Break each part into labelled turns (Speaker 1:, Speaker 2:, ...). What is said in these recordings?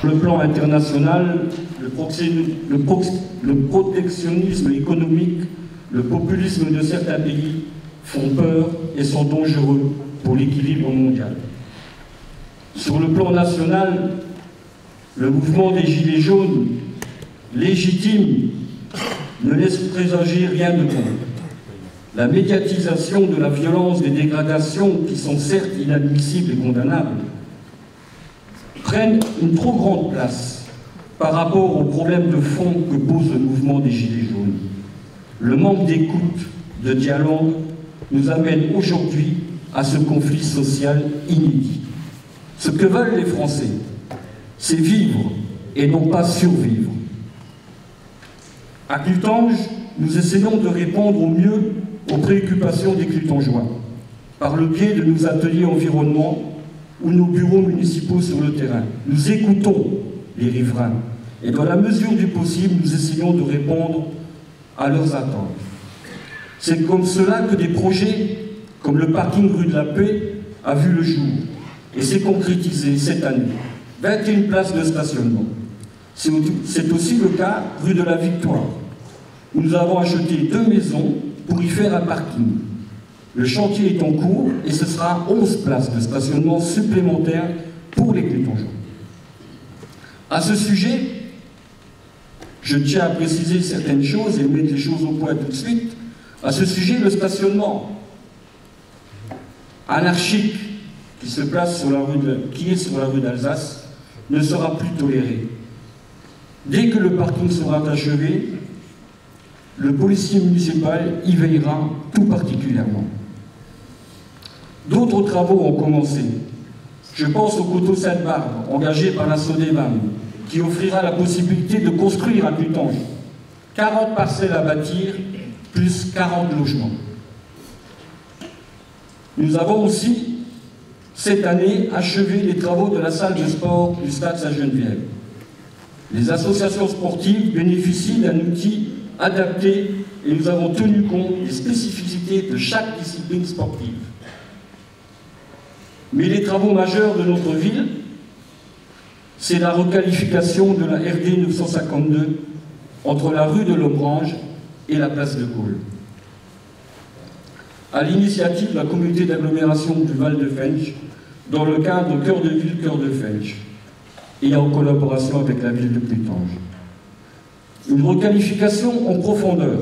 Speaker 1: le plan international, le protectionnisme économique, le populisme de certains pays font peur et sont dangereux pour l'équilibre mondial. Sur le plan national, le mouvement des Gilets jaunes, légitime, ne laisse présager rien de bon. La médiatisation de la violence, des dégradations, qui sont certes inadmissibles et condamnables, prennent une trop grande place par rapport aux problèmes de fond que pose le mouvement des Gilets jaunes. Le manque d'écoute, de dialogue, nous amène aujourd'hui à ce conflit social inédit. Ce que veulent les Français, c'est vivre et non pas survivre. À Clutange, nous essayons de répondre au mieux aux préoccupations des Clutangeois, par le biais de nos ateliers environnement ou nos bureaux municipaux sur le terrain. Nous écoutons les riverains et dans la mesure du possible, nous essayons de répondre à leurs attentes. C'est comme cela que des projets comme le parking rue de la Paix a vu le jour et s'est concrétisé cette année. 21 places de stationnement. C'est aussi le cas rue de la Victoire, où nous avons acheté 2 maisons pour y faire un parking. Le chantier est en cours et ce sera 11 places de stationnement supplémentaires pour les Clutangeois. À ce sujet, je tiens à préciser certaines choses et mettre les choses au point tout de suite. À ce sujet, le stationnement anarchique qui se place sur la rue d'Alsace ne sera plus toléré. Dès que le parking sera achevé, le policier municipal y veillera tout particulièrement. D'autres travaux ont commencé. Je pense au coteau Sainte-Barbe, engagé par la Sodemam, qui offrira la possibilité de construire à Clutange 40 parcelles à bâtir, plus 40 logements. Nous avons aussi, cette année, achevé les travaux de la salle de sport du Stade Sainte-Geneviève. Les associations sportives bénéficient d'un outil adapté et nous avons tenu compte des spécificités de chaque discipline sportive. Mais les travaux majeurs de notre ville, c'est la requalification de la RD 952 entre la rue de l'Aubrange et la place de Gaulle. À l'initiative de la communauté d'agglomération du Val-de-Fensch, dans le cadre Cœur de Ville, Cœur de Fensch, et en collaboration avec la ville de Clutange. Une requalification en profondeur,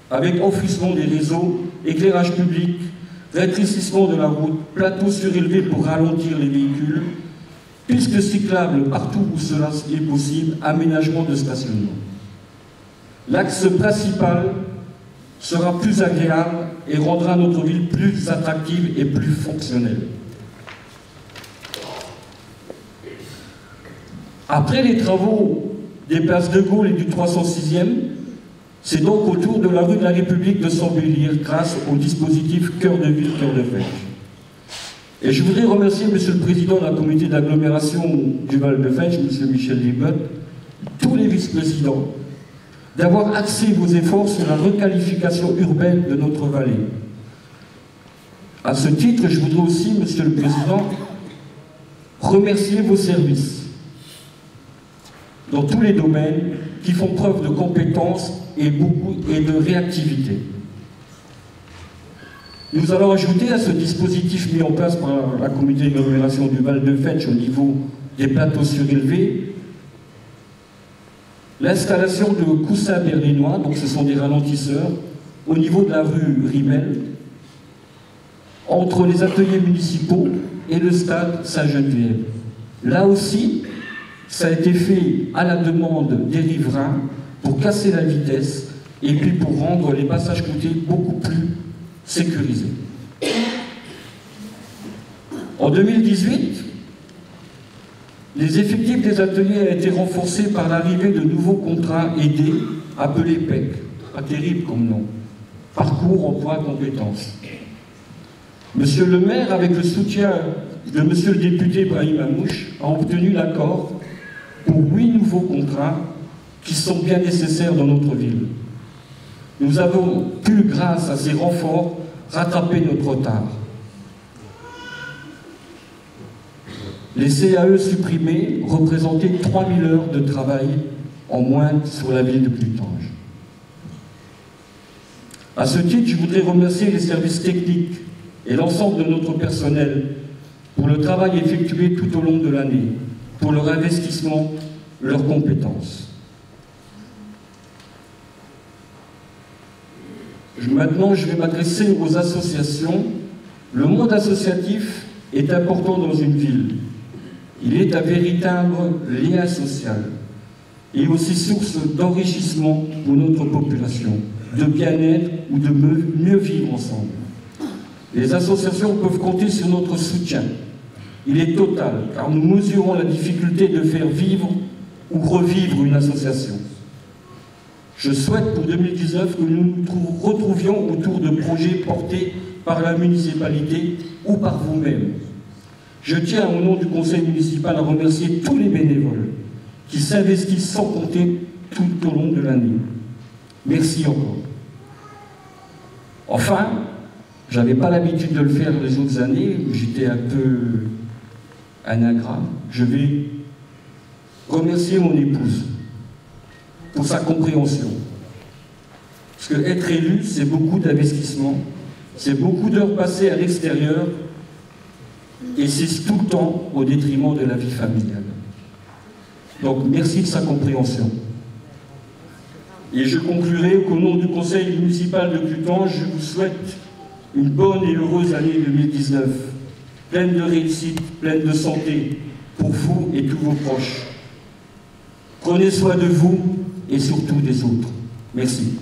Speaker 1: avec enfouissement des réseaux, éclairage public, rétrécissement de la route, plateau surélevé pour ralentir les véhicules, piste cyclable partout où cela est possible, aménagement de stationnement. L'axe principal sera plus agréable et rendra notre ville plus attractive et plus fonctionnelle. Après les travaux des places de Gaulle et du 306e, c'est donc autour de la rue de la République de s'embellir grâce au dispositif Cœur de Ville, Cœur de Fensch. Et je voudrais remercier Monsieur le Président de la communauté d'agglomération du Val-de-Fensch, Monsieur Michel Desbottes, tous les vice-présidents, d'avoir axé vos efforts sur la requalification urbaine de notre vallée. À ce titre, je voudrais aussi, Monsieur le Président, remercier vos services dans tous les domaines qui font preuve de compétence et de réactivité. Nous allons ajouter à ce dispositif mis en place par la communauté d'agglomération du Val-de-Fensch au niveau des plateaux surélevés l'installation de coussins berlinois, donc ce sont des ralentisseurs, au niveau de la rue Rimmel, entre les ateliers municipaux et le stade Sainte-Geneviève. Là aussi, ça a été fait à la demande des riverains pour casser la vitesse et puis pour rendre les passages côtiers beaucoup plus sécurisés. En 2018, les effectifs des ateliers ont été renforcés par l'arrivée de nouveaux contrats aidés appelés PEC. Pas terrible comme nom. Parcours, emploi, compétences. Monsieur le maire, avec le soutien de monsieur le député Brahim Amouche, a obtenu l'accord pour 8 nouveaux contrats qui sont bien nécessaires dans notre ville. Nous avons pu, grâce à ces renforts, rattraper notre retard. Les CAE supprimés représentaient 3000 heures de travail en moins sur la ville de Clutange. À ce titre, je voudrais remercier les services techniques et l'ensemble de notre personnel pour le travail effectué tout au long de l'année, pour leur investissement, leurs compétences. Maintenant, je vais m'adresser aux associations. Le monde associatif est important dans une ville. Il est un véritable lien social et aussi source d'enrichissement pour notre population, de bien-être ou de mieux vivre ensemble. Les associations peuvent compter sur notre soutien. Il est total, car nous mesurons la difficulté de faire vivre ou revivre une association. Je souhaite pour 2019 que nous nous retrouvions autour de projets portés par la municipalité ou par vous-même. Je tiens au nom du conseil municipal à remercier tous les bénévoles qui s'investissent sans compter tout au long de l'année. Merci encore. Enfin, je n'avais pas l'habitude de le faire les autres années, j'étais un peu un ingrat. Je vais remercier mon épouse pour sa compréhension. Parce que être élu, c'est beaucoup d'investissement, c'est beaucoup d'heures passées à l'extérieur, et c'est tout le temps au détriment de la vie familiale. Donc merci de sa compréhension. Et je conclurai qu'au nom du conseil municipal de Clutange, je vous souhaite une bonne et heureuse année 2019, pleine de réussite, pleine de santé pour vous et tous vos proches. Prenez soin de vous et surtout des autres. Merci.